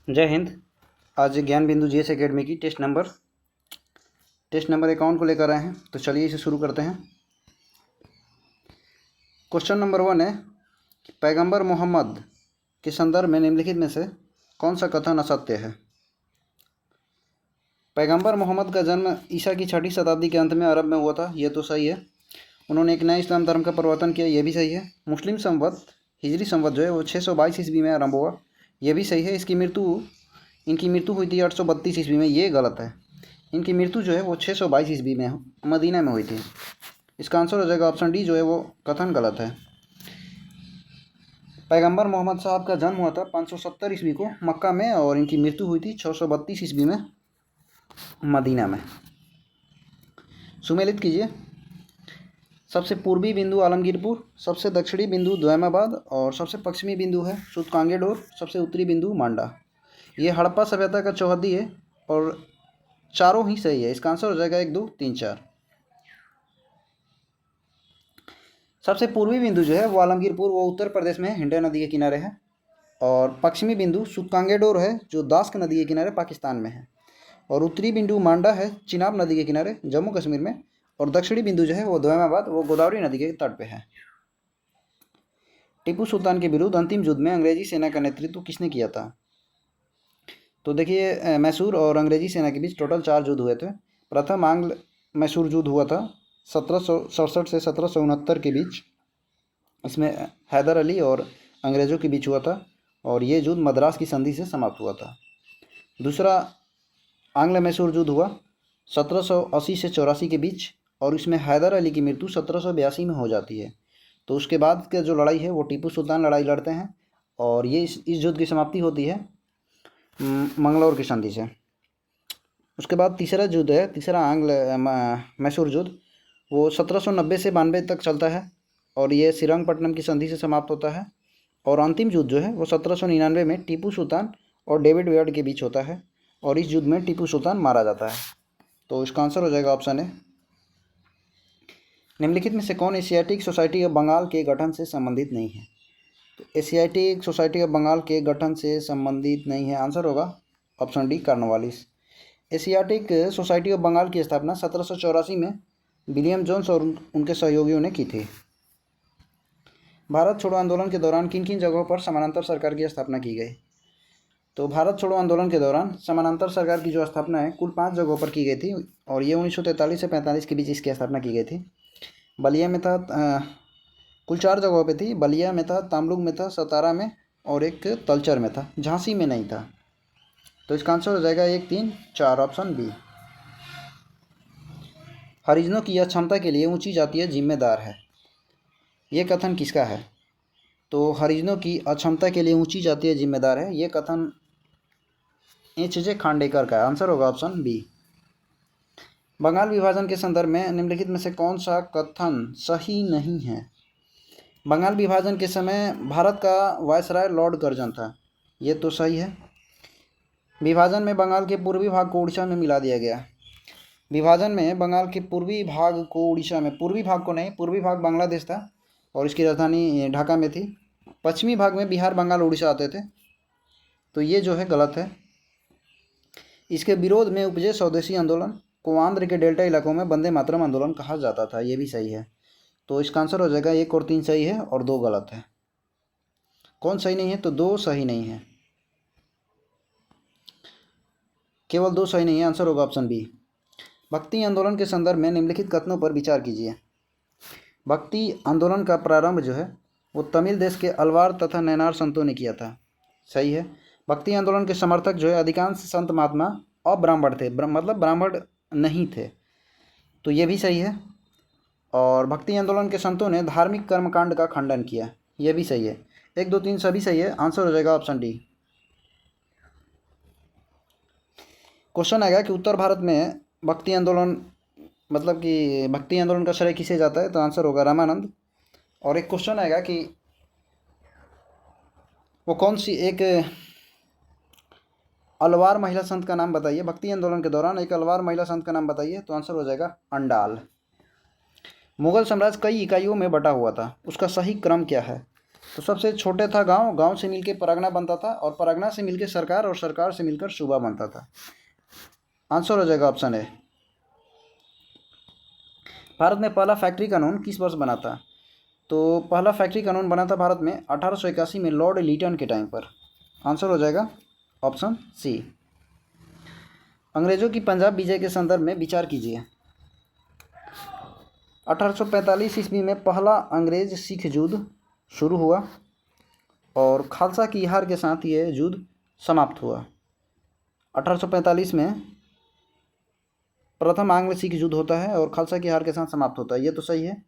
जय हिंद। आज ज्ञान बिंदु जीएस एकेडमी की टेस्ट नंबर 51 को लेकर आए हैं। तो चलिए इसे शुरू करते हैं। क्वेश्चन नंबर 1 है कि पैगंबर मोहम्मद के संदर्भ में निम्नलिखित में से कौन सा कथन असत्य है। पैगंबर मोहम्मद का जन्म ईसा की 6वीं शताब्दी के अंत में अरब में हुआ था, यह तो सही है। उन्होंने एक नए इस्लाम धर्म का प्रवर्तन किया, यह भी सही है। मुस्लिम संवत हिजरी संवत जो है वो 622 ईस्वी में आरंभ हुआ, यह भी सही है। इनकी मृत्यु हुई थी 832 ईस्वी में, ये गलत है। इनकी मृत्यु जो है वो 622 ईस्वी में मदीना में हुई थी। इसका आंसर हो जाएगा ऑप्शन डी, जो है वो कथन गलत है। पैगंबर मोहम्मद साहब का जन्म हुआ था 570 ईस्वी को मक्का में, और इनकी मृत्यु हुई थी 632 ईस्वी में मदीना में। सुमेलित कीजिए। सबसे पूर्वी बिंदु आलमगीरपुर, सबसे दक्षिणी बिंदु द्वैमाबाद और सबसे पश्चिमी बिंदु है सूतकांगेडोर, सबसे उत्तरी बिंदु मांडा। ये हड़प्पा सभ्यता का चौहद्दी है और चारों ही सही है। इसका आंसर हो जाएगा 1, 2, 3, 4। सबसे पूर्वी बिंदु जो है वो आलमगीरपुर, वो उत्तर प्रदेश में हिंडा नदी के किनारे है। और पश्चिमी बिंदु सूतकांगेडोर है जो दास्क नदी के किनारे पाकिस्तान में है। और उत्तरी बिंदु मांडा है चिनाब नदी के किनारे जम्मू कश्मीर में। और दक्षिणी बिंदु जो है वो द्वैमाबाद, वो गोदावरी नदी के तट पे है। टीपू सुल्तान के विरुद्ध अंतिम युद्ध में अंग्रेजी सेना का नेतृत्व किसने किया था। तो देखिए, मैसूर और अंग्रेजी सेना के बीच टोटल 4 युद्ध हुए थे। प्रथम आंग्ल मैसूर युद्ध हुआ था 1767 से 1769 के बीच। इसमें हैदर अली और अंग्रेज़ों के बीच हुआ था और ये युद्ध मद्रास की संधि से समाप्त हुआ था। दूसरा आंग्ल मैसूर युद्ध हुआ 1780 से 84 के बीच, और इसमें हैदर अली की मृत्यु 1782 में हो जाती है। तो उसके बाद का जो लड़ाई है वो टीपू सुल्तान लड़ाई लड़ते हैं, और ये इस युद्ध की समाप्ति होती है मंगलौर की संधि से। उसके बाद तीसरा युद्ध है, तीसरा आंग्ल मैसूर युद्ध, वो 1790 से 92 तक चलता है और ये श्रीरंगपट्टनम की संधि से समाप्त होता है। और अंतिम युद्ध जो है वो 1799 में टीपू सुल्तान और डेविड वेयर्ड के बीच होता है, और इस युद्ध में टीपू सुल्तान मारा जाता है। तो इसका आंसर हो जाएगा ऑप्शन ए। निम्नलिखित में से कौन एशियाटिक सोसाइटी ऑफ बंगाल के गठन से संबंधित नहीं है। तो एशियाटिक सोसाइटी ऑफ बंगाल के गठन से संबंधित नहीं है, आंसर होगा option D, Cornwallis. Asiatic Society of Bengal की स्थापना 1784 में विलियम जोन्स और उनके सहयोगियों ने की थी। भारत छोड़ो आंदोलन के दौरान किन किन जगहों पर समानांतर सरकार की स्थापना की गई। तो भारत छोड़ो आंदोलन के दौरान समानांतर सरकार की जो स्थापना है कुल 5 जगहों पर की गई थी, और ये 1943 से 45 के बीच इसकी स्थापना की गई थी। बलिया में था, कुल 4 जगहों पे थी। बलिया में था, तामलुक में था, सतारा में और एक तलचर में था, झांसी में नहीं था। तो इसका आंसर हो जाएगा 1, 3, 4, ऑप्शन बी। हरिजनों की अक्षमता के लिए ऊंची जातीय जिम्मेदार है, ये कथन किसका है। तो हरिजनों की अक्षमता के लिए ऊंची जातीय जिम्मेदार है, ये कथन एच.जे. खांडेकर का है, आंसर होगा ऑप्शन बी। बंगाल विभाजन के संदर्भ में निम्नलिखित में से कौन सा कथन सही नहीं है। बंगाल विभाजन के समय भारत का वायसराय लॉर्ड कर्जन था, ये तो सही है। विभाजन में बंगाल के पूर्वी भाग को उड़ीसा में मिला दिया गया। विभाजन में बंगाल के पूर्वी भाग को उड़ीसा में, पूर्वी भाग को नहीं, पूर्वी भाग बांग्लादेश था और इसकी राजधानी ढाका में थी। पश्चिमी भाग में बिहार, बंगाल, उड़ीसा आते थे। तो ये जो है गलत है। इसके विरोध में उपजे स्वदेशी आंदोलन को आंध्र के डेल्टा इलाकों में वंदे मातरम आंदोलन कहा जाता था, ये भी सही है। तो इसका आंसर हो जाएगा 1 और 3 सही है और 2 गलत है। कौन सही नहीं है, तो 2 सही नहीं है, केवल 2 सही नहीं है, आंसर होगा ऑप्शन बी। भक्ति आंदोलन के संदर्भ में निम्नलिखित कथनों पर विचार कीजिए। भक्ति आंदोलन का प्रारंभ जो है वो तमिल देश के अलवार तथा नैनार संतों ने किया था, सही है। भक्ति आंदोलन के समर्थक जो है अधिकांश संत महात्मा अब्राह्मण थे, मतलब ब्राह्मण नहीं थे, तो ये भी सही है। और भक्ति आंदोलन के संतों ने धार्मिक कर्मकांड का खंडन किया, ये भी सही है। 1, 2, 3 सभी सही है, आंसर हो जाएगा ऑप्शन डी। क्वेश्चन आएगा कि उत्तर भारत में भक्ति आंदोलन, मतलब कि भक्ति आंदोलन का श्रेय किसे जाता है, तो आंसर होगा रामानंद। और एक क्वेश्चन आएगा कि वो कौन सी एक अलवार महिला संत का नाम बताइए। भक्ति आंदोलन के दौरान एक अलवार महिला संत का नाम बताइए, तो आंसर हो जाएगा अंडाल। मुगल साम्राज्य कई इकाइयों में बटा हुआ था, उसका सही क्रम क्या है। तो सबसे छोटे था गांव, गांव से मिलके परगना बनता था, और परगना से मिलके सरकार, और सरकार से मिलकर सूबा बनता था। आंसर हो जाएगा ऑप्शन ए। भारत में पहला फैक्ट्री कानून किस वर्ष बना था? तो पहला फैक्ट्री कानून बना था भारत में 1881 में लॉर्ड लीटन के टाइम पर। आंसर हो जाएगा ऑप्शन सी। अंग्रेजों की पंजाब विजय के संदर्भ में विचार कीजिए। 1845 ईस्वी में पहला अंग्रेज सिख युद्ध शुरू हुआ और खालसा की हार के साथ ये युद्ध समाप्त हुआ। 1845 में प्रथम आंग्ल सिख युद्ध होता है और खालसा की हार के साथ समाप्त होता है, ये तो सही है।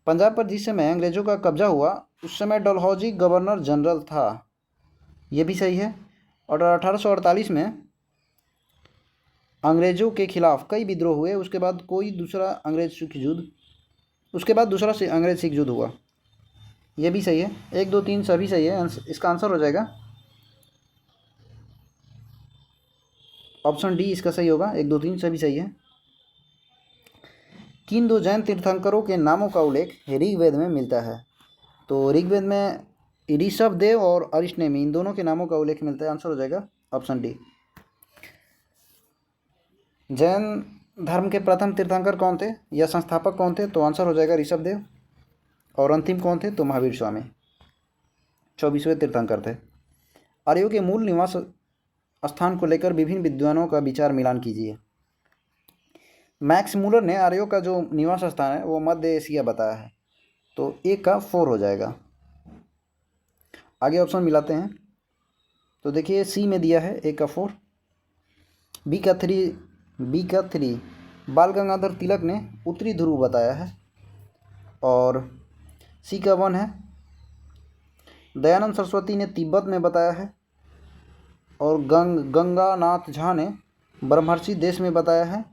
पंजाब पर जिस समय अंग्रेजों का कब्जा हुआ उस समय डलहौजी गवर्नर जनरल था, ये भी सही है। और 1848 में अंग्रेजों के खिलाफ कई विद्रोह हुए, उसके बाद कोई दूसरा अंग्रेज सिख युद्ध, उसके बाद दूसरा अंग्रेज सिख युद्ध हुआ, ये भी सही है। 1 2 3 सभी सही है। इसका आंसर हो जाएगा ऑप्शन डी, इसका सही होगा। 1 2 3 सभी सही है। किन दो जैन तीर्थंकरों के नामों का उल्लेख ऋग्वेद में मिलता है? तो ऋग्वेद में ऋषभदेव और अरिष्टनेमी, इन दोनों के नामों का उल्लेख मिलता है। आंसर हो जाएगा ऑप्शन डी। जैन धर्म के प्रथम तीर्थंकर कौन थे या संस्थापक कौन थे? तो आंसर हो जाएगा ऋषभदेव। और अंतिम कौन थे? तो महावीर स्वामी 24वें तीर्थंकर थे। आर्यों के मूल निवास स्थान को लेकर विभिन्न विद्वानों का विचार मिलान कीजिए। मैक्स मूलर ने आर्यों का जो निवास स्थान है वो मध्य एशिया बताया है, तो ए का 4 हो जाएगा। आगे ऑप्शन मिलाते हैं। तो देखिए सी में दिया है ए का 4, बी का 3 बाल गंगाधर तिलक ने उत्तरी ध्रुव बताया है, और सी का 1 है दयानंद सरस्वती ने तिब्बत में बताया है, और गंगानाथ झा ने ब्रह्मर्षि देश में बताया है,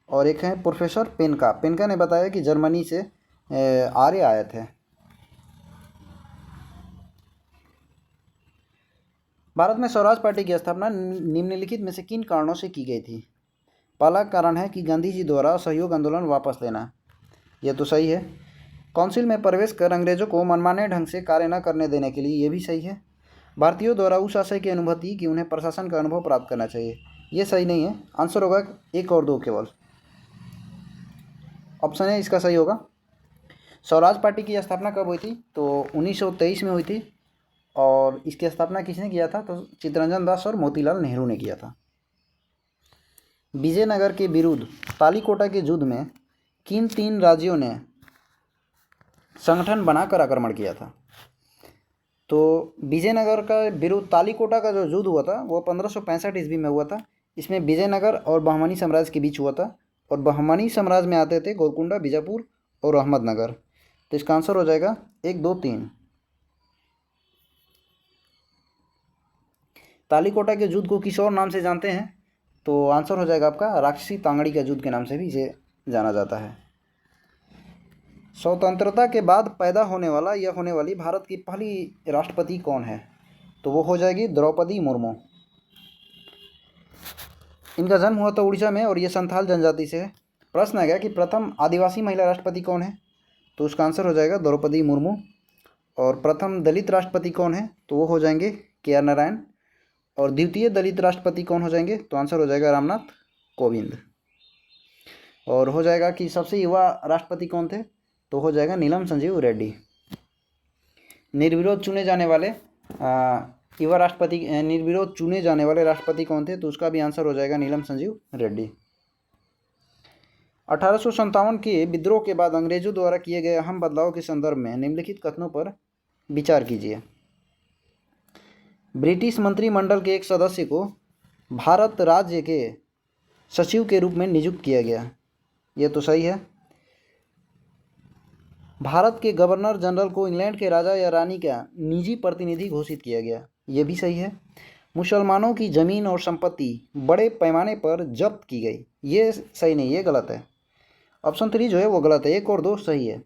और एक है प्रोफेसर पेनका ने बताया कि जर्मनी से आर्य आए थे। भारत में स्वराज पार्टी की स्थापना निम्नलिखित में से किन कारणों से की गई थी? पहला कारण है कि गांधी जी द्वारा असहयोग आंदोलन वापस लेना, यह तो सही है। काउंसिल में प्रवेश कर अंग्रेजों को मनमाने ढंग से कार्य न करने देने के लिए, यह भी सही है। भारतीयों द्वारा उस आशय की अनुभूति कि उन्हें प्रशासन का अनुभव प्राप्त करना चाहिए, यह सही नहीं है। आंसर होगा 1 और 2 केवल। ऑप्शन है इसका सही होगा। स्वराज पार्टी की स्थापना कब हुई थी? तो 1923 में हुई थी, और इसकी स्थापना किसने किया था? तो चित्तरंजन दास और मोतीलाल नेहरू ने किया था। विजयनगर के विरुद्ध तालीकोटा के युद्ध में किन 3 राज्यों ने संगठन बनाकर आक्रमण किया था? तो विजयनगर का विरुद्ध तालीकोटा का जो युद्ध हुआ था वो 1565 ईस्वी में हुआ था। इसमें विजयनगर और बहमनी साम्राज्य के बीच हुआ था, और बहमनी साम्राज्य में आते थे गोलकुंडा, बीजापुर और अहमदनगर। तो इसका आंसर हो जाएगा 1 2 3। तालीकोटा के युद्ध को किस और नाम से जानते हैं? तो आंसर हो जाएगा आपका राक्षसी तांगड़ी का युद्ध के नाम से भी इसे जाना जाता है। स्वतंत्रता के बाद पैदा होने वाला या होने वाली भारत की पहली राष्ट्रपति कौन है? तो वो हो जाएगी द्रौपदी मुर्मू। इनका जन्म हुआ था उड़ीसा में, और ये संथाल जनजाति से है। प्रश्न आ गया कि प्रथम आदिवासी महिला राष्ट्रपति कौन है? तो उसका आंसर हो जाएगा द्रौपदी मुर्मू। और प्रथम दलित राष्ट्रपति कौन है? तो वो हो जाएंगे KR नारायण। और द्वितीय दलित राष्ट्रपति कौन हो जाएंगे? तो आंसर हो जाएगा रामनाथ कोविंद। और हो जाएगा कि सबसे युवा राष्ट्रपति कौन थे? तो हो जाएगा नीलम संजीव रेड्डी। निर्विरोध चुने जाने वाले युवा राष्ट्रपति, निर्विरोध चुने जाने वाले राष्ट्रपति कौन थे? तो उसका भी आंसर हो जाएगा नीलम संजीव रेड्डी। 1857 के विद्रोह के बाद अंग्रेजों द्वारा किए गए अहम बदलाव के संदर्भ में निम्नलिखित कथनों पर विचार कीजिए। ब्रिटिश मंत्रिमंडल के एक सदस्य को भारत राज्य के सचिव के रूप में नियुक्त किया गया, यह तो सही है। भारत के गवर्नर जनरल को इंग्लैंड के राजा या रानी का निजी प्रतिनिधि घोषित किया गया, यह भी सही है। मुसलमानों की ज़मीन और संपत्ति बड़े पैमाने पर जब्त की गई, ये सही नहीं, ये गलत है। ऑप्शन 3 जो है वो गलत है। 1 और 2 सही है।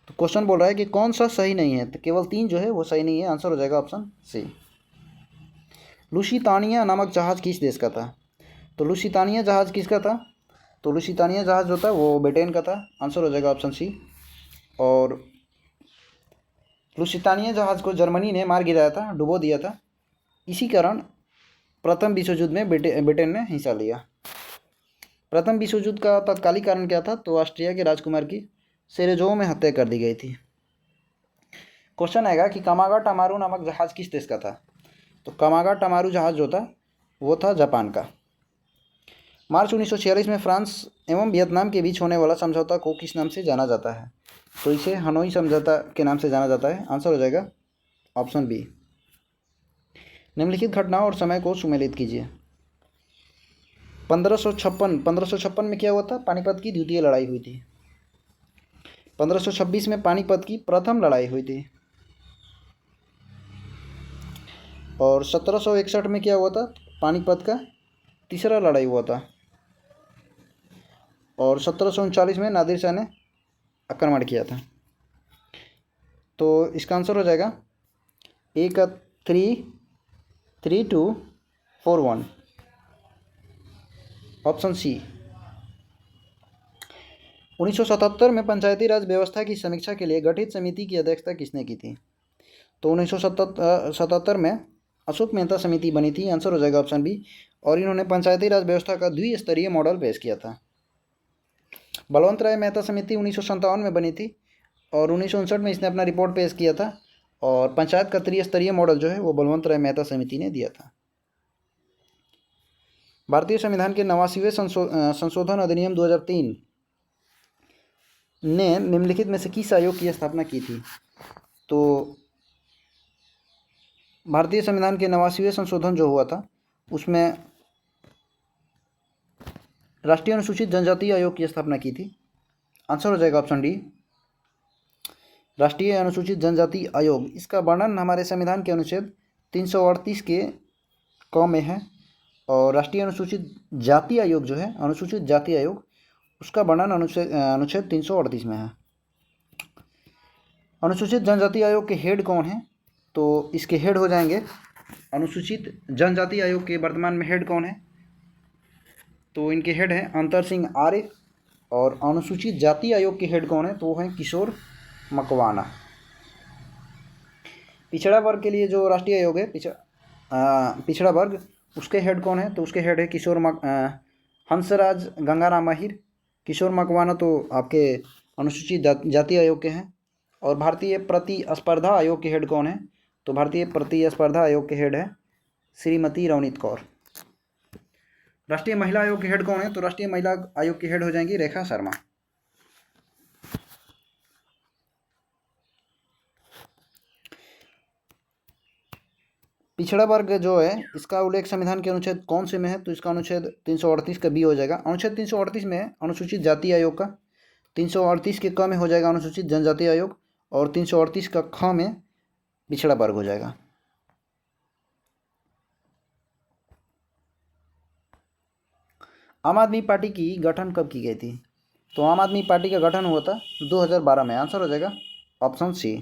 तो क्वेश्चन बोल रहा है कि कौन सा सही नहीं है, तो केवल 3 जो है वो सही नहीं है। आंसर हो जाएगा ऑप्शन सी। लुसितानिया नामक जहाज किस देश का था? तो लुसितानिया जहाज किसका था? तो लुसितानिया जहाज जो था वो ब्रिटेन का था। आंसर हो जाएगा ऑप्शन सी। और लुसितानिया जहाज़ को जर्मनी ने मार गिराया था, डुबो दिया था। इसी कारण प्रथम विश्व युद्ध में ब्रिटेन ने हिस्सा लिया। प्रथम विश्व युद्ध का तत्कालिक कारण क्या था? तो ऑस्ट्रिया के राजकुमार की सेरेजो में हत्या कर दी गई थी। क्वेश्चन आएगा कि कामागाटामारू नामक जहाज़ किस देश का था? तो कामागाटामारू जहाज़ जो था वो था जापान का। मार्च 1946 में फ्रांस एवं वियतनाम के बीच होने वाला समझौता को किस नाम से जाना जाता है? तो इसे हनोई समझौता के नाम से जाना जाता है। आंसर हो जाएगा ऑप्शन बी। निम्नलिखित घटनाओं और समय को सुमेलित कीजिए। 1556 में क्या हुआ था? पानीपत की द्वितीय लड़ाई हुई थी। 1526 में पानीपत की प्रथम लड़ाई हुई थी। और 1761 में क्या हुआ था? पानीपत का तीसरा लड़ाई हुआ था। और 1739 में नादिर शाह ने आक्रमण किया था। तो इसका आंसर हो जाएगा ए का 33241, ऑप्शन सी। 1977 में पंचायती राज व्यवस्था की समीक्षा के लिए गठित समिति की अध्यक्षता किसने की थी? तो 1977 में अशोक मेहता समिति बनी थी। आंसर हो जाएगा ऑप्शन बी। और इन्होंने पंचायती राज व्यवस्था का द्विस्तरीय मॉडल पेश किया था। बलवंत राय मेहता समिति 1957 में बनी थी और 1959 में इसने अपना रिपोर्ट पेश किया था। और पंचायत का त्रिस्तरीय मॉडल जो है वो बलवंत राय मेहता समिति ने दिया था। भारतीय संविधान के 89वें संशोधन अधिनियम 2003 ने निम्नलिखित में से किस आयोग की स्थापना की थी? तो भारतीय संविधान के 89वें संशोधन जो हुआ था उसमें राष्ट्रीय अनुसूचित जनजाति आयोग की स्थापना की थी। आंसर हो जाएगा ऑप्शन डी, राष्ट्रीय अनुसूचित जनजाति आयोग। इसका वर्णन हमारे संविधान के अनुच्छेद 338 के क में है। और राष्ट्रीय अनुसूचित जाति आयोग जो है, अनुसूचित जाति आयोग, उसका वर्णन अनुच्छेद 338 में है। अनुसूचित जनजाति आयोग के हेड कौन है? तो इसके हेड हो जाएंगे, अनुसूचित जनजाति आयोग के वर्तमान में हेड कौन है? तो इनके हेड हैं अंतर सिंह आर्य। और अनुसूचित जाति आयोग के हेड कौन है? तो वो हैं किशोर मकवाना। पिछड़ा वर्ग के लिए जो राष्ट्रीय आयोग है, पिछड़ा वर्ग, उसके हेड कौन है? तो उसके हेड है हंसराज गंगाराम आहिर। किशोर मकवाना तो आपके अनुसूचित जाति आयोग के हैं। और भारतीय प्रतिस्पर्धा आयोग के हेड कौन है? तो भारतीय प्रतिस्पर्धा आयोग के हेड है श्रीमती रवनीत कौर। राष्ट्रीय महिला आयोग के हेड कौन है? तो राष्ट्रीय महिला आयोग के हेड हो जाएंगी रेखा शर्मा। पिछड़ा वर्ग जो है इसका उल्लेख संविधान के अनुच्छेद कौन से में है? तो इसका अनुच्छेद 338 का बी हो जाएगा। अनुच्छेद 338 में अनुसूचित जाति आयोग का, 338 के क में हो जाएगा अनुसूचित जनजाति आयोग, और 338 का ख में पिछड़ा वर्ग हो जाएगा। आम आदमी पार्टी की गठन कब की गई थी? तो आम आदमी पार्टी का गठन हुआ था 2012 में। आंसर हो जाएगा ऑप्शन सी।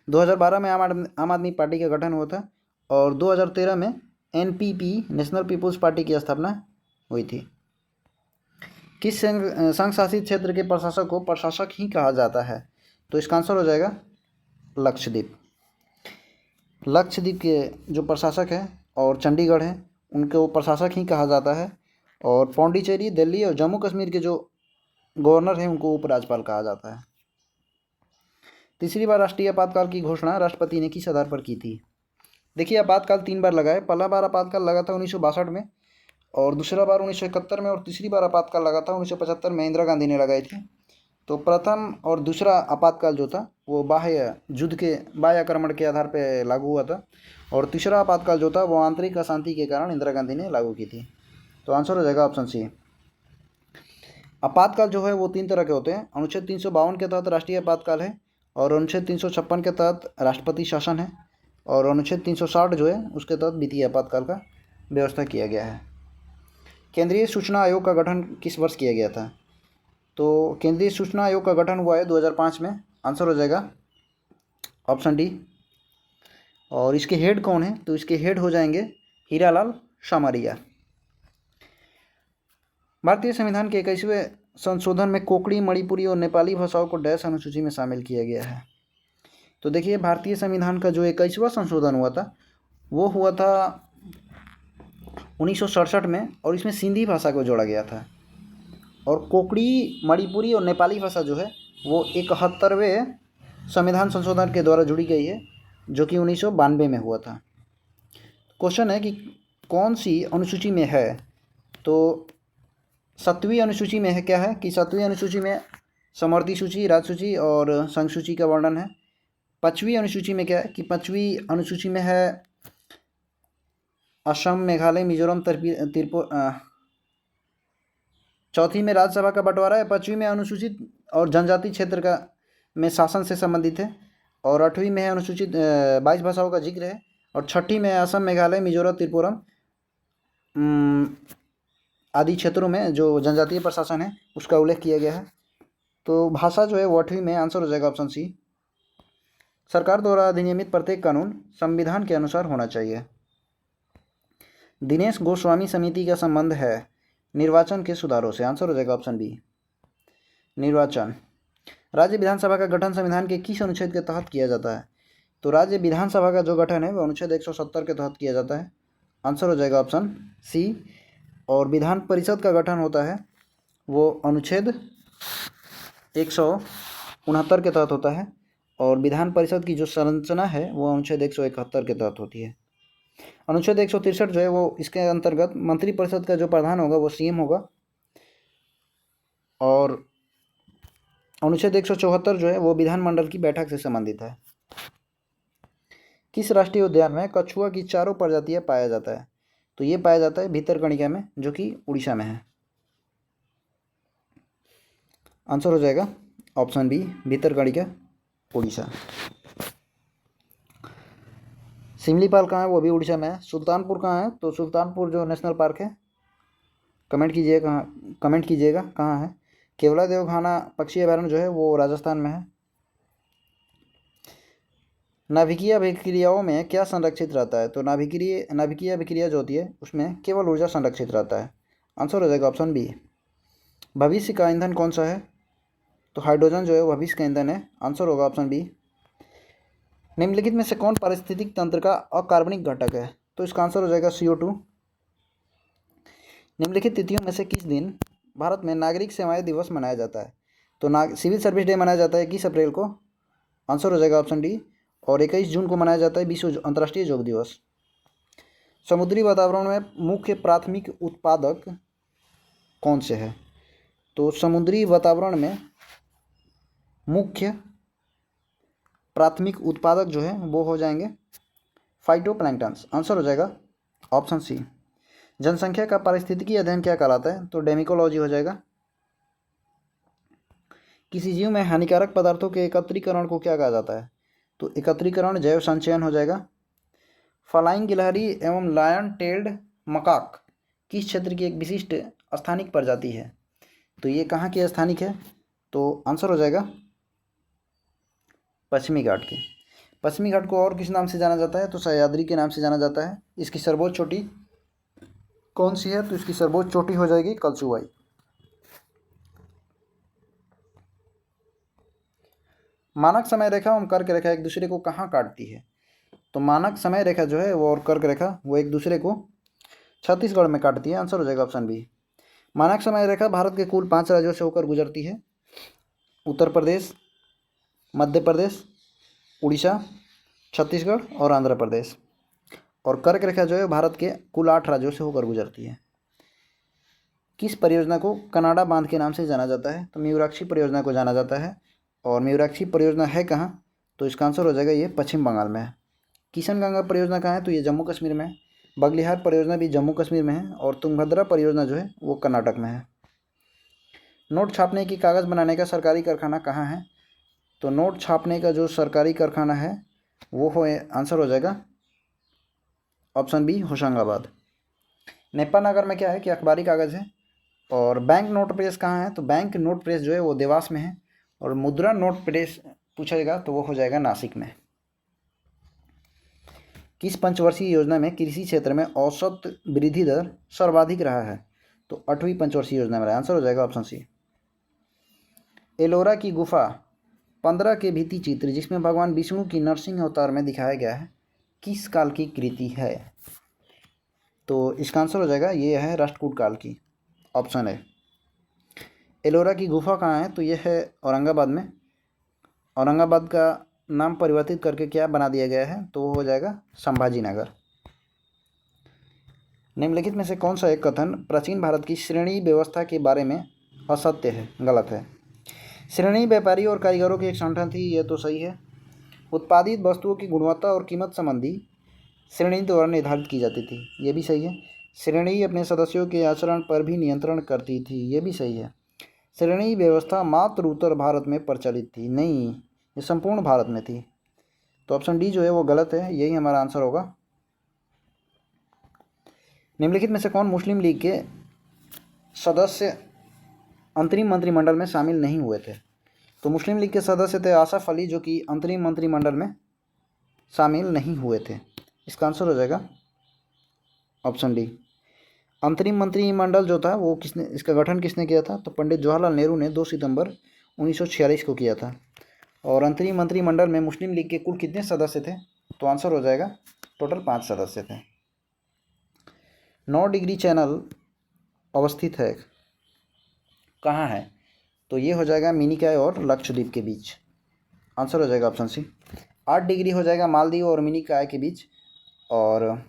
2012 में आम आदमी पार्टी का गठन हुआ था। और 2013 में एनपीपी, नेशनल पीपुल्स पार्टी की स्थापना हुई थी। किस संघ शासित क्षेत्र के प्रशासक को प्रशासक ही कहा जाता है? तो इसका आंसर हो जाएगा लक्षद्वीप। लक्षद्वीप के जो प्रशासक हैं और चंडीगढ़ है उनको प्रशासक ही कहा जाता है। और पौंडीचेरी, दिल्ली और जम्मू कश्मीर के जो गवर्नर हैं उनको उपराज्यपाल कहा जाता है। तीसरी बार राष्ट्रीय आपातकाल की घोषणा राष्ट्रपति ने किस आधार पर की थी? देखिए, आपातकाल 3 बार लगा है। पहला बार आपातकाल लगा था 1962 में, और दूसरा बार 1971 में, और तीसरी बार आपातकाल लगा था 1975 में, इंदिरा गांधी ने लगाई थी। तो प्रथम और दूसरा आपातकाल जो था वो बाह्य युद्ध के, बाह्य आक्रमण के आधार पर लागू हुआ था। और तीसरा आपातकाल जो था वो आंतरिक अशांति के कारण इंदिरा गांधी ने लागू की थी। तो आंसर हो जाएगा ऑप्शन सी। आपातकाल जो है वो 3 तरह के होते हैं। अनुच्छेद 352 के तहत राष्ट्रीय आपातकाल है, और अनुच्छेद 356 के तहत राष्ट्रपति शासन है, और अनुच्छेद 360 जो है उसके तहत वित्तीय आपातकाल का व्यवस्था किया गया है। केंद्रीय सूचना आयोग का गठन किस वर्ष किया गया था? तो केंद्रीय सूचना आयोग का गठन हुआ है 2005 में। आंसर हो जाएगा ऑप्शन डी। और इसके हेड कौन है? तो इसके हेड हो जाएंगे हीरालाल सामरिया। भारतीय संविधान के 21वें संशोधन में कोंकणी, मणिपुरी और नेपाली भाषाओं को डैश अनुसूची में शामिल किया गया है। तो देखिए भारतीय संविधान का जो 21वां संशोधन हुआ था वो हुआ था 1967 में, और इसमें सिंधी भाषा को जोड़ा गया था। और कोंकणी, मणिपुरी और नेपाली भाषा जो है वो 71वें संविधान संशोधन के द्वारा जुड़ी गई है, जो कि 1992 में हुआ था। क्वेश्चन है कि कौन सी अनुसूची में है, तो 7वीं अनुसूची में है। क्या है कि 7वीं अनुसूची में समवर्ती सूची, राज्य और संघ सूची का वर्णन है। 5वीं अनुसूची में क्या है कि 5वीं अनुसूची में है असम, मेघालय, मिजोरम, त्रिपुरा। 4वीं में राज्यसभा का बंटवारा है। 5वीं में अनुसूचित और जनजाति क्षेत्र का में शासन से संबंधित है। और 8वीं में है अनुसूचित 22 भाषाओं का जिक्र है। और 6ठी में असम, मेघालय, मिजोरम, त्रिपुरा आदि क्षेत्रों में जो जनजातीय प्रशासन है उसका उल्लेख किया गया है। तो भाषा जो है वो 8वीं में, आंसर हो जाएगा ऑप्शन सी। सरकार द्वारा अधिनियमित प्रत्येक कानून संविधान के अनुसार होना चाहिए। दिनेश गोस्वामी समिति का संबंध है निर्वाचन के सुधारों से, आंसर हो जाएगा ऑप्शन बी, निर्वाचन। राज्य विधानसभा का गठन संविधान के किस अनुच्छेद के तहत किया जाता है, तो राज्य विधानसभा का जो गठन है वो अनुच्छेद 170 के तहत किया जाता है, आंसर हो जाएगा ऑप्शन सी। और विधान परिषद का गठन होता है वो अनुच्छेद 169 के तहत होता है। और विधान परिषद की जो संरचना है वो अनुच्छेद 171 के तहत होती है। अनुच्छेद 163 जो है वो इसके अंतर्गत मंत्रिपरिषद का जो प्रधान होगा वो सीएम होगा। और अनुच्छेद 174 जो है वो विधानमंडल की बैठक से संबंधित है। किस राष्ट्रीय उद्यान में कछुआ की 4 प्रजातियां पाया जाता है, तो ये पाया जाता है भितरकणिका में, जो कि उड़ीसा में है, आंसर हो जाएगा ऑप्शन बी, भितरकणिका, उड़ीसा। सिमलीपाल कहाँ है, वो भी उड़ीसा में है। सुल्तानपुर कहाँ है, तो सुल्तानपुर जो नेशनल पार्क है, कमेंट कीजिएगा कहाँ है। केवला देवघाना पक्षी अभयारण्य जो है वो राजस्थान में है। नाभिकीय अभिक्रियाओं में क्या संरक्षित रहता है, तो नाभिकीय अभिक्रिया जो होती है उसमें केवल ऊर्जा संरक्षित रहता है, आंसर हो जाएगा ऑप्शन बी। भविष्य का ईंधन कौन सा है, तो हाइड्रोजन जो है वो भविष्य का ईंधन है, आंसर होगा ऑप्शन बी। निम्नलिखित में से कौन पारिस्थितिक तंत्र का अकार्बनिक घटक है, तो इसका आंसर हो जाएगा CO2। निम्नलिखित तिथियों में से किस दिन भारत में नागरिक सेवाएं दिवस मनाया जाता है, तो सिविल सर्विस डे मनाया जाता है 21 अप्रैल को, आंसर हो जाएगा ऑप्शन डी। और 21 जून को मनाया जाता है विश्व अंतर्राष्ट्रीय योग दिवस। समुद्री वातावरण में मुख्य प्राथमिक उत्पादक कौन से है, तो समुद्री वातावरण में मुख्य प्राथमिक उत्पादक जो है वो हो जाएंगे फाइटोप्लैंक्टन्स, आंसर हो जाएगा ऑप्शन सी। जनसंख्या का पारिस्थितिकी अध्ययन क्या कहलाता है, तो डेमिकोलॉजी हो जाएगा। किसी जीव में हानिकारक पदार्थों के एकत्रीकरण को क्या कहा जाता है, तो एकत्रीकरण जैव संचयन हो जाएगा। फ्लाइंग गिलहरी एवं लायन टेल्ड मकाक किस क्षेत्र की एक विशिष्ट स्थानिक प्रजाति है, तो ये कहाँ की स्थानिक है, तो आंसर हो जाएगा पश्चिमी घाट के। पश्चिमी घाट को और किस नाम से जाना जाता है, तो सह्याद्री के नाम से जाना जाता है। इसकी सर्वोच्च चोटी कौन सी है, तो इसकी सर्वोच्च चोटी हो जाएगी कलसुआई। मानक समय रेखा और कर्क रेखा एक दूसरे को कहाँ काटती है, तो मानक समय रेखा जो है वो और कर्क रेखा वो एक दूसरे को छत्तीसगढ़ में काटती है, आंसर हो जाएगा ऑप्शन बी। मानक समय रेखा भारत के कुल 5 राज्यों से होकर गुजरती है, उत्तर प्रदेश, मध्य प्रदेश, उड़ीसा, छत्तीसगढ़ और आंध्र प्रदेश। और कर्क रेखा जो है भारत के कुल 8 राज्यों से होकर गुजरती है। किस परियोजना को कनाडा बांध के नाम से जाना जाता है, तो मयूराक्षी परियोजना को जाना जाता है। और मयूराक्षी परियोजना है कहाँ, तो इसका आंसर हो जाएगा ये पश्चिम बंगाल में है। किशनगंगा परियोजना कहाँ है, तो ये जम्मू कश्मीर में है। बगलिहार परियोजना भी जम्मू कश्मीर में है। और तुंगभद्रा परियोजना जो है वो कर्नाटक में है। नोट छापने की कागज़ बनाने का सरकारी कारखाना कहाँ है, तो नोट छापने का जो सरकारी कारखाना है वो हो आंसर हो जाएगा ऑप्शन बी, होशंगाबाद। नेपानगर में क्या है कि अखबारी कागज़ है। और बैंक नोट प्रेस कहाँ है, तो बैंक नोट प्रेस जो है वो देवास में है। और मुद्रा नोट प्रेस पूछेगा तो वो हो जाएगा नासिक में। किस पंचवर्षीय योजना में कृषि क्षेत्र में औसत वृद्धि दर सर्वाधिक रहा है, तो 8वीं पंचवर्षीय योजना में रहा, आंसर हो जाएगा ऑप्शन सी। एलोरा की गुफा 15 के भित्ति चित्र जिसमें भगवान विष्णु की नरसिंह अवतार में दिखाया गया है किस काल की कृति है? तो इसका आंसर हो जाएगा ये है राष्ट्रकूट काल की, ऑप्शन है। एलोरा की गुफा कहाँ है? तो ये है औरंगाबाद में। औरंगाबाद का नाम परिवर्तित करके क्या बना दिया गया है? तो वो हो जाएगा संभाजी नगर। निम्नलिखित में से कौन सा एक कथन प्राचीन भारत की श्रेणी व्यवस्था के बारे में असत्य है, गलत है? श्रेणी व्यापारी और कारीगरों की एक संगठन थी, यह तो सही है। उत्पादित वस्तुओं की गुणवत्ता और कीमत संबंधी श्रेणी द्वारा निर्धारित की जाती थी, ये भी सही है। श्रेणी अपने सदस्यों के आचरण पर भी नियंत्रण करती थी, ये भी सही है। श्रेणी व्यवस्था मात्र उत्तर भारत में प्रचलित थी, नहीं, ये संपूर्ण भारत में थी। तो ऑप्शन डी जो है वो गलत है, यही हमारा आंसर होगा। निम्नलिखित में से कौन मुस्लिम लीग के सदस्य अंतरिम मंत्रिमंडल में शामिल नहीं हुए थे? तो मुस्लिम लीग के सदस्य थे आसफ अली, जो कि अंतरिम मंत्रिमंडल में शामिल नहीं हुए थे। इसका आंसर हो जाएगा ऑप्शन डी। अंतरिम मंत्रिमंडल जो था वो इसका गठन किसने किया था? तो पंडित जवाहरलाल नेहरू ने 2 सितंबर 1946 को किया था। और अंतरिम मंत्रिमंडल में मुस्लिम लीग के कुल कितने सदस्य थे? तो आंसर हो जाएगा टोटल 5 सदस्य थे। 9 डिग्री चैनल अवस्थित है कहाँ है? तो ये हो जाएगा मिनिकॉय और लक्षद्वीप के बीच। आंसर हो जाएगा ऑप्शन सी। 8 डिग्री हो जाएगा मालदीव और मिनिकॉय के बीच, और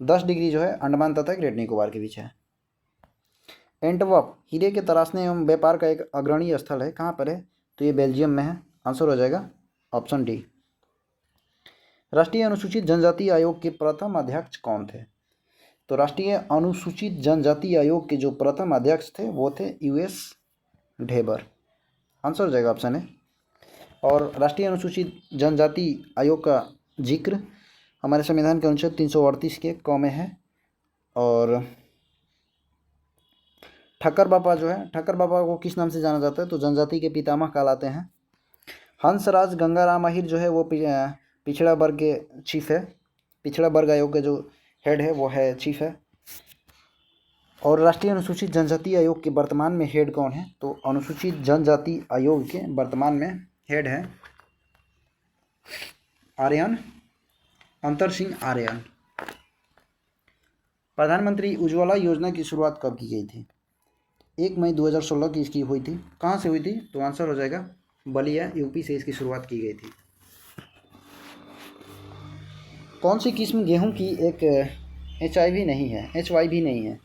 10 डिग्री जो है अंडमान तथा ग्रेट निकोबार के बीच है। एंटवर्प हीरे के तराशने एवं व्यापार का एक अग्रणी स्थल है, कहाँ पर है? तो ये बेल्जियम में है। आंसर हो जाएगा ऑप्शन डी। राष्ट्रीय अनुसूचित जनजाति आयोग के प्रथम अध्यक्ष कौन थे? तो राष्ट्रीय अनुसूचित जनजाति आयोग के जो प्रथम अध्यक्ष थे वो थे यूएस ढेबर। आंसर हो जाएगा ऑप्शन है। और राष्ट्रीय अनुसूचित जनजाति आयोग का जिक्र हमारे संविधान के अनुच्छेद 338 के क में है। और ठक्कर बाबा जो है, ठक्कर बाबा को किस नाम से जाना जाता है? तो जनजाति के पितामह कहलाते हैं। हंसराज गंगाराम आहिर जो है वो पिछड़ा वर्ग के चीफ है, पिछड़ा वर्ग आयोग के जो हेड है वो है चीफ है। और राष्ट्रीय अनुसूचित जनजाति आयोग के वर्तमान में हेड कौन है? तो अनुसूचित जनजाति आयोग के वर्तमान में हेड है आर्यन, अंतर सिंह आर्यन। प्रधानमंत्री उज्ज्वला योजना की शुरुआत कब की गई थी? 1 मई 2016 की इसकी हुई थी। कहाँ से हुई थी? तो आंसर हो जाएगा बलिया, यूपी से इसकी शुरुआत की गई थी। कौन सी किस्म गेहूं की एक HIV नहीं है?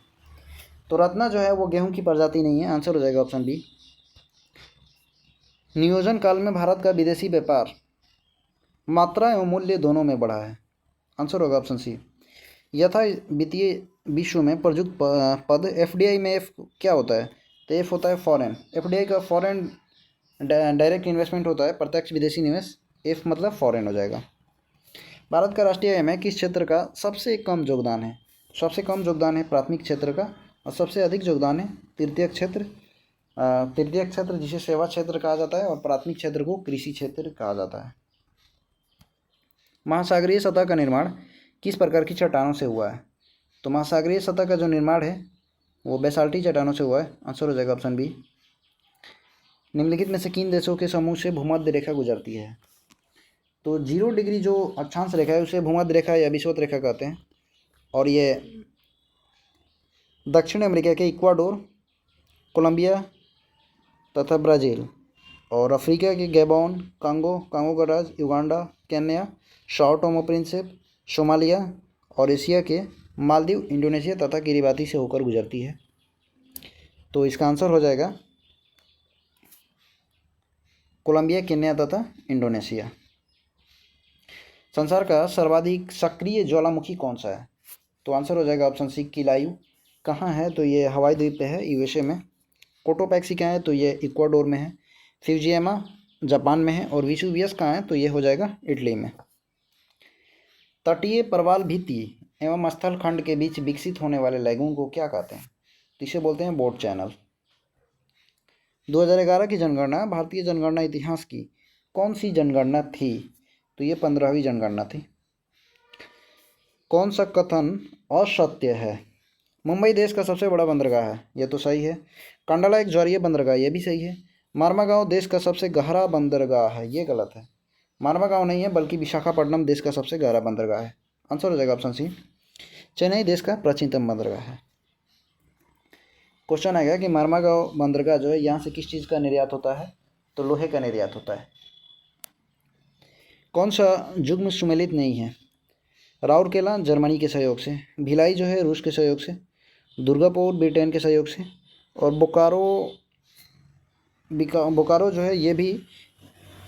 तो रत्ना जो है वो गेहूं की प्रजाति नहीं है। आंसर हो जाएगा ऑप्शन बी। नियोजन काल में भारत का विदेशी व्यापार मात्रा एवं मूल्य दोनों में बढ़ा है। आंसर होगा ऑप्शन सी। यथा वित्तीय विश्व में प्रयुक्त पद FDI में F क्या होता है? तो F होता है फॉरेन। FDI का फॉरेन डायरेक्ट इन्वेस्टमेंट होता है, प्रत्यक्ष विदेशी निवेश। F मतलब फॉरेन हो जाएगा। भारत का राष्ट्रीय आय में किस क्षेत्र का सबसे कम योगदान है? सबसे कम योगदान है प्राथमिक क्षेत्र का, और सबसे अधिक योगदान है तृतीयक क्षेत्र। तृतीयक क्षेत्र जिसे सेवा क्षेत्र कहा जाता है, और प्राथमिक क्षेत्र को कृषि क्षेत्र कहा जाता है। महासागरीय सतह का निर्माण किस प्रकार की चट्टानों से हुआ है? तो महासागरीय सतह का जो निर्माण है वो बेसाल्टी चट्टानों से हुआ है। आंसर हो जाएगा ऑप्शन बी। निम्नलिखित में से किन देशों के समूह से भूमध्य रेखा गुजरती है? तो 0 डिग्री जो अक्षांश रेखा है उसे भूमध्य रेखा या विषुवत रेखा कहते हैं, और ये दक्षिण अमेरिका के इक्वाडोर, कोलंबिया तथा ब्राज़ील, और अफ्रीका के गैबोन, कांगो गणराज्य, Uganda, Kenya, Sao Tome Principe, Somalia, और एशिया के मालदीव, इंडोनेशिया तथा किरिबाती से होकर गुजरती है। तो इसका आंसर हो जाएगा कोलंबिया, केन्या तथा इंडोनेशिया। संसार का सर्वाधिक सक्रिय ज्वालामुखी कौन सा है? तो आंसर हो जाएगा ऑप्शन सी किलायू। कहाँ है? तो ये हवाई द्वीप पे है, USA में। कोटोपैक्सी कहाँ है? तो ये इक्वाडोर में है। फ्यूजियामा जापान में है। और विसुवियस कहाँ है? तो ये हो जाएगा इटली में। तटीय प्रवाल भित्ति एवं स्थल खंड के बीच विकसित होने वाले लैगून को क्या कहते हैं? तो इसे बोलते हैं बोट चैनल। 2011 की जनगणना भारतीय जनगणना इतिहास की कौन सी जनगणना थी? तो ये 15वीं जनगणना थी। कौन सा कथन असत्य है? मुंबई देश का सबसे बड़ा बंदरगाह है, यह तो सही है। कंडला एक ज्वारीय बंदरगाह, यह भी सही है। मार्मागांव देश का सबसे गहरा बंदरगाह है, ये गलत है। मार्मागांव नहीं है बल्कि विशाखापट्टनम देश का सबसे गहरा बंदरगाह है। आंसर हो जाएगा ऑप्शन सी। चेन्नई देश का प्राचीनतम बंदरगाह है। क्वेश्चन आएगा कि मार्मागांव बंदरगाह जो है यहाँ से किस चीज़ का निर्यात होता है, तो लोहे का निर्यात होता है। कौन सा युग्म सुमेलित नहीं है? राउरकेला जर्मनी के सहयोग से, भिलाई जो है रूस के सहयोग से, दुर्गापुर ब्रिटेन के सहयोग से, और बोकारो जो है ये भी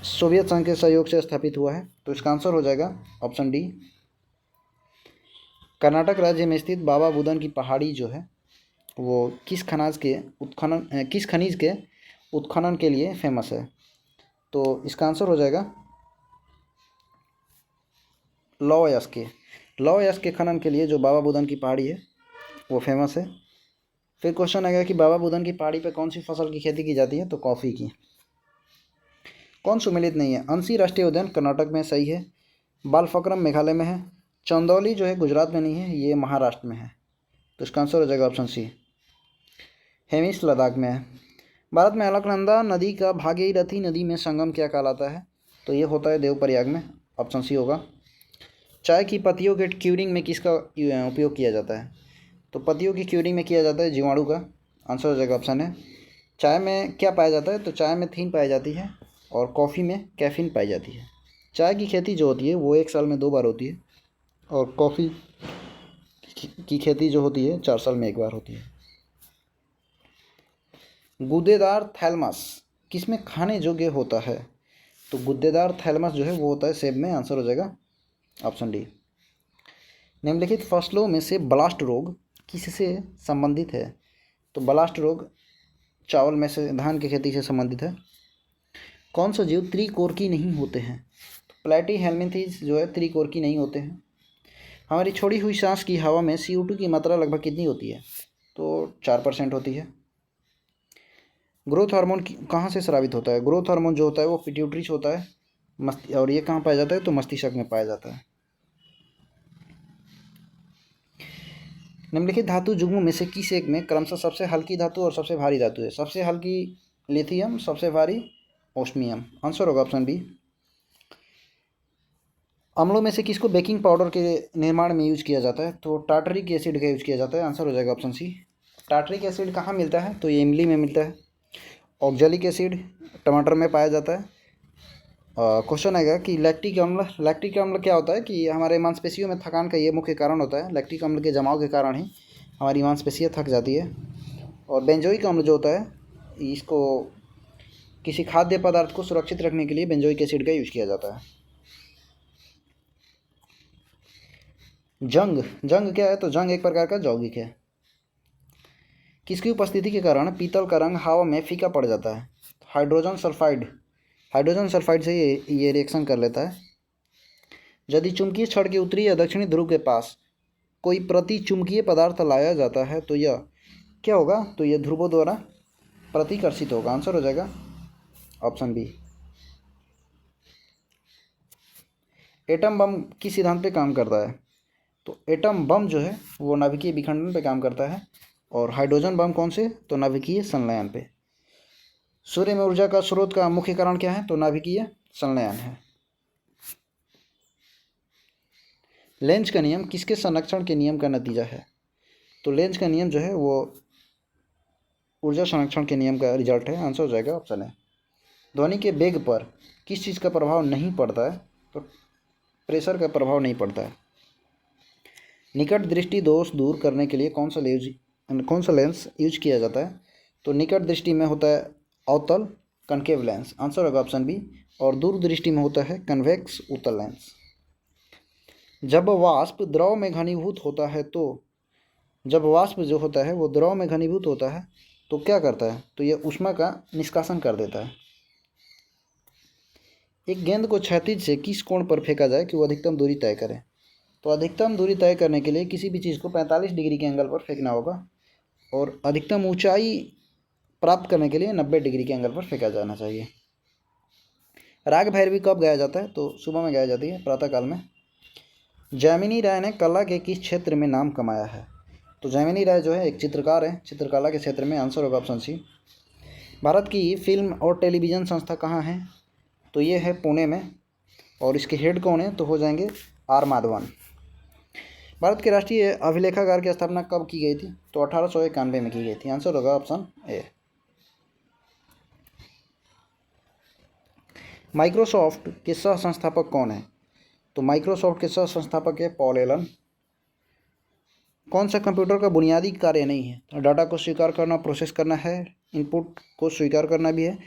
सोवियत संघ के सहयोग से स्थापित हुआ है। तो इसका आंसर हो जाएगा ऑप्शन डी। कर्नाटक राज्य में स्थित बाबा बुदन की पहाड़ी जो है वो किस खनिज के उत्खनन के लिए फेमस है? तो इसका आंसर हो जाएगा लौह अयस्क के खनन के लिए जो बाबा बुदन की पहाड़ी है वो फेमस है। फिर क्वेश्चन आएगा कि बाबा बुदन की पहाड़ी पे कौन सी फसल की खेती की जाती है? तो कॉफ़ी की। कौन सुमेलित नहीं है? अंसी राष्ट्रीय उद्यान कर्नाटक में सही है, बालफक्रम मेघालय में है, चंदौली जो है गुजरात में नहीं है, ये महाराष्ट्र में है। तो इसका आंसर हो जाएगा ऑप्शन सी। हेमिस लद्दाख में है। भारत में अलकनंदा नदी का भागीरथी नदी में संगम क्या कहलाता है? तो ये होता है देवप्रयाग में। ऑप्शन सी होगा। चाय की पत्तियों के क्यूरिंग में किसका उपयोग किया जाता है? तो पत्तियों की क्यूरिंग में किया जाता है जीवाणु का। आंसर हो जाएगा ऑप्शन है। चाय में क्या पाया जाता है? तो चाय में थीन पाई जाती है और कॉफ़ी में कैफीन पाई जाती है। चाय की खेती जो होती है वो 1 साल में 2 बार होती है, और कॉफ़ी की खेती जो होती है 4 साल में 1 बार होती है। गूदेदार थैलमस किसमें खाने योग्य होता है? तो गूदेदार थैलमस जो है वो होता है सेब में। आंसर हो जाएगा ऑप्शन डी। निम्नलिखित फसलों में से ब्लास्ट रोग किससे संबंधित है? तो ब्लास्ट रोग चावल में से, धान की खेती से संबंधित है। कौन सा जीव त्रिकोरकी नहीं होते हैं? तो प्लैटीहेल्मिन्थेस जो है त्रिकोरकी नहीं होते हैं। हमारी छोड़ी हुई सांस की हवा में CO2 की मात्रा लगभग कितनी होती है? तो 4% होती है। ग्रोथ हार्मोन कहाँ से स्रावित होता है? ग्रोथ हार्मोन जो होता है वो पिट्यूटरी से होता है, और ये कहाँ पाया जाता है? तो मस्तिष्क में पाया जाता है। निम्नलिखित धातु युग्मों में से किस एक में क्रमशः सबसे हल्की धातु और सबसे भारी धातु है? सबसे हल्की लिथियम, सबसे भारी ओस्मियम। आंसर होगा ऑप्शन बी। अम्लों में से किसको बेकिंग पाउडर के निर्माण में यूज किया जाता है? तो टार्टरिक एसिड का यूज किया जाता है। आंसर हो जाएगा ऑप्शन सी। टार्टरिक एसिड कहाँ मिलता है? तो ये इमली में मिलता है। ऑक्जेलिक एसिड टमाटर में पाया जाता है। क्वेश्चन आएगा कि लैक्टिक अम्ल क्या होता है? कि हमारे मांसपेशियों में थकान का ये मुख्य कारण होता है। लैक्टिक अम्ल के जमाव के कारण ही हमारी मांसपेशियाँ थक जाती है। और बेंजोइक अम्ल जो होता है इसको किसी खाद्य पदार्थ को सुरक्षित रखने के लिए बेंजोइक एसिड का यूज किया जाता है। जंग क्या है? तो जंग एक प्रकार का यौगिक है। किसकी उपस्थिति के कारण पीतल का रंग हवा में फीका पड़ जाता है? हाइड्रोजन सल्फाइड से ये रिएक्शन कर लेता है। यदि चुंबकीय छड़ के उत्तरी या दक्षिणी ध्रुव के पास कोई प्रतिचुंबकीय पदार्थ लाया जाता है तो यह क्या होगा? तो यह ध्रुवों द्वारा प्रतिकर्षित होगा। आंसर हो जाएगा ऑप्शन बी। एटम बम किस सिद्धांत पे काम करता है? तो एटम बम जो है वो नाभिकीय विखंडन पे काम करता है, और हाइड्रोजन बम कौन से? तो नाभिकीय संलयन पे। सूर्य में ऊर्जा का स्रोत का मुख्य कारण क्या है? तो नाभिकीय संलयन है। लेंज का नियम किसके संरक्षण के नियम का नतीजा है? तो लेंज का नियम जो है वो ऊर्जा संरक्षण के नियम का रिजल्ट है। आंसर हो जाएगा ऑप्शन है। ध्वनि के वेग पर किस चीज़ का प्रभाव नहीं पड़ता है? तो प्रेशर का प्रभाव नहीं पड़ता है। निकट दृष्टि दोष दूर करने के लिए कौन सा लेंस यूज किया जाता है? तो निकट दृष्टि में होता है अवतल कनकेव लेंस। आंसर होगा ऑप्शन बी। और दूर दृष्टि में होता है कन्वेक्स उत्तल लेंस। जब वाष्प द्रव में घनीभूत होता है जब वाष्प जो होता है वो द्रव में घनीभूत होता है तो क्या करता है? तो यह ऊष्मा का निष्कासन कर देता है। एक गेंद को क्षैतिज से किस कोण पर फेंका जाए कि वो अधिकतम दूरी तय करे? तो अधिकतम दूरी तय करने के लिए किसी भी चीज़ को 45 डिग्री के एंगल पर फेंकना होगा, और अधिकतम ऊंचाई प्राप्त करने के लिए 90 डिग्री के एंगल पर फेंका जाना चाहिए। राग भैरवी कब गाया जाता है? तो सुबह में गाया जाती है, प्रातःकाल में। जैमिनी राय ने कला के किस क्षेत्र में नाम कमाया है? तो जैमिनी राय जो है एक चित्रकार है, चित्रकला के क्षेत्र में। आंसर होगा ऑप्शन सी। भारत की फिल्म और टेलीविज़न संस्था कहाँ है? तो ये है पुणे में, और इसके हेड कौन है? तो हो जाएंगे आर माधवन। भारत के राष्ट्रीय अभिलेखागार की स्थापना कब की गई थी? तो 1891 में की गई थी। आंसर होगा ऑप्शन ए। माइक्रोसॉफ्ट के सह संस्थापक कौन है? तो माइक्रोसॉफ्ट के सह संस्थापक है पॉल एलन। कौन सा कंप्यूटर का बुनियादी कार्य नहीं है? तो डाटा को स्वीकार करना, प्रोसेस करना है, इनपुट को स्वीकार करना भी है,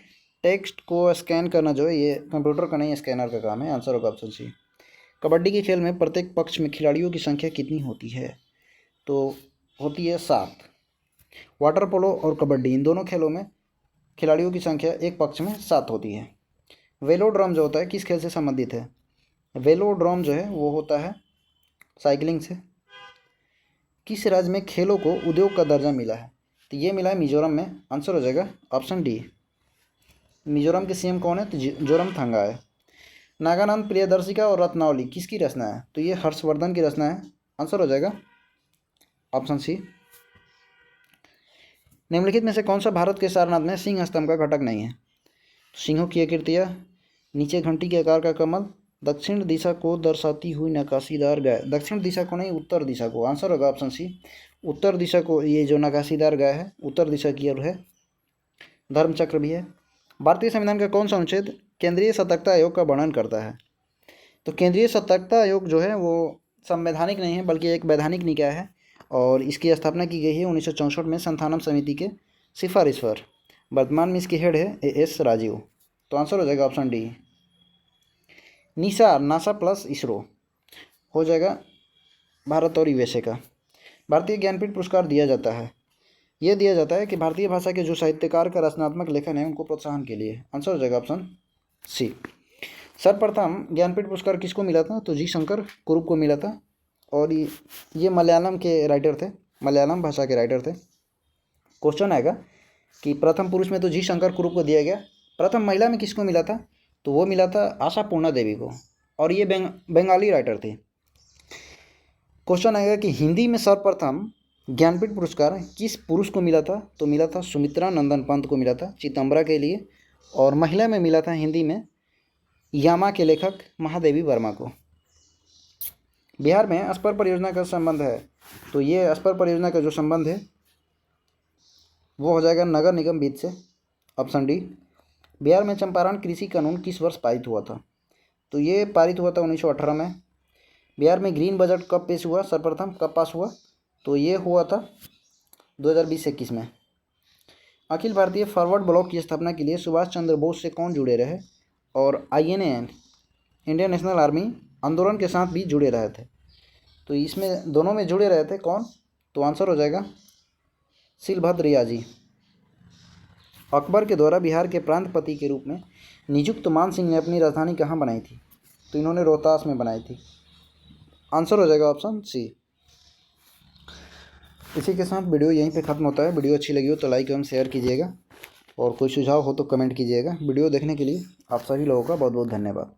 टेक्स्ट को स्कैन करना जो है ये कंप्यूटर का नहीं, स्कैनर का काम है। आंसर होगा ऑप्शन सी। कबड्डी के खेल में प्रत्येक पक्ष में खिलाड़ियों की संख्या कितनी होती है? तो होती है 7। वाटर पोलो और कबड्डी इन दोनों खेलों में खिलाड़ियों की संख्या एक पक्ष में 7 होती है। वेलोड्रम जो होता है किस खेल से संबंधित है? वेलोड्रम जो है वो होता है साइकिलिंग से। किस राज्य में खेलों को उद्योग का दर्जा मिला है? तो ये मिला है मिजोरम में। आंसर हो जाएगा ऑप्शन डी। मिजोरम के सीएम कौन है? तो जोरमथंगा है। नागानंद, प्रियदर्शिका और रत्नावली किसकी रचना है? तो ये हर्षवर्धन की रचना है। आंसर हो जाएगा ऑप्शन सी। निम्नलिखित में से कौन सा भारत के सारनाथ में सिंह स्तंभ का घटक नहीं है? सिंहों की आकृतियाँ, नीचे घंटी के आकार का कमल, दक्षिण दिशा को दर्शाती हुई नक्काशीदार गाय। दक्षिण दिशा को नहीं, उत्तर दिशा को। आंसर होगा ऑप्शन सी। उत्तर दिशा को ये जो नक्काशीदार गाय है उत्तर दिशा की ओर है। धर्मचक्र भी है। भारतीय संविधान का कौन सा अनुच्छेद केंद्रीय सतर्कता आयोग का वर्णन करता है? तो केंद्रीय सतर्कता आयोग जो है वो संवैधानिक नहीं है बल्कि एक वैधानिक निकाय है, और इसकी स्थापना की गई है 1964 में संथानम समिति के सिफारिश पर। वर्तमान में इसके हेड है एस राजीव। तो आंसर हो जाएगा option D. Nisar, NASA plus ISRO हो जाएगा भारत और यूएसए का। भारतीय ज्ञानपीठ पुरस्कार दिया जाता है, ये दिया जाता है कि भारतीय भाषा के जो साहित्यकार का रचनात्मक लेखन है उनको प्रोत्साहन के लिए। आंसर हो जाएगा ऑप्शन सी। सर्वप्रथम ज्ञानपीठ पुरस्कार किसको मिला था? तो जी शंकर कुरुप को मिला था, और ये मलयालम के राइटर थे, मलयालम भाषा के राइटर थे। क्वेश्चन आएगा कि प्रथम पुरुष में तो जी शंकर कुरुप को दिया गया, प्रथम महिला में किसको मिला था? तो वो मिला था आशा पूर्णा देवी को, और ये बंगाली राइटर थे। क्वेश्चन आएगा कि हिंदी में सर्वप्रथम ज्ञानपीठ पुरस्कार किस पुरुष को मिला था? तो मिला था सुमित्रा नंदन पंत को मिला था चितंबरा के लिए, और महिला में मिला था हिंदी में यामा के लेखक महादेवी वर्मा को। बिहार में स्पर परियोजना का संबंध है, तो ये स्पर परियोजना का जो संबंध है वो हो जाएगा नगर निगम वित्त से। Option D. बिहार में चंपारण कृषि कानून किस वर्ष पारित हुआ था? तो ये पारित हुआ था 1918 में। बिहार में ग्रीन बजट कब पेश हुआ, सर्वप्रथम कब पास हुआ? तो ये हुआ था 2020-21 में। अखिल भारतीय फॉरवर्ड ब्लॉक की स्थापना के लिए सुभाष चंद्र बोस से कौन जुड़े रहे, और INA इंडियन नेशनल आर्मी आंदोलन के साथ भी जुड़े रहे थे? तो इसमें दोनों में जुड़े रहे थे कौन? तो आंसर हो जाएगा शिलभद्र रियाजी। अकबर के द्वारा बिहार के प्रांतपति के रूप में नियुक्त मान सिंह ने अपनी राजधानी कहाँ बनाई थी? तो इन्होंने रोहतास में बनाई थी। आंसर हो जाएगा ऑप्शन सी। इसी के साथ वीडियो यहीं पे ख़त्म होता है। वीडियो अच्छी लगी हो तो लाइक एवं शेयर कीजिएगा, और कोई सुझाव हो तो कमेंट कीजिएगा। वीडियो देखने के लिए आप सभी लोगों का बहुत बहुत धन्यवाद।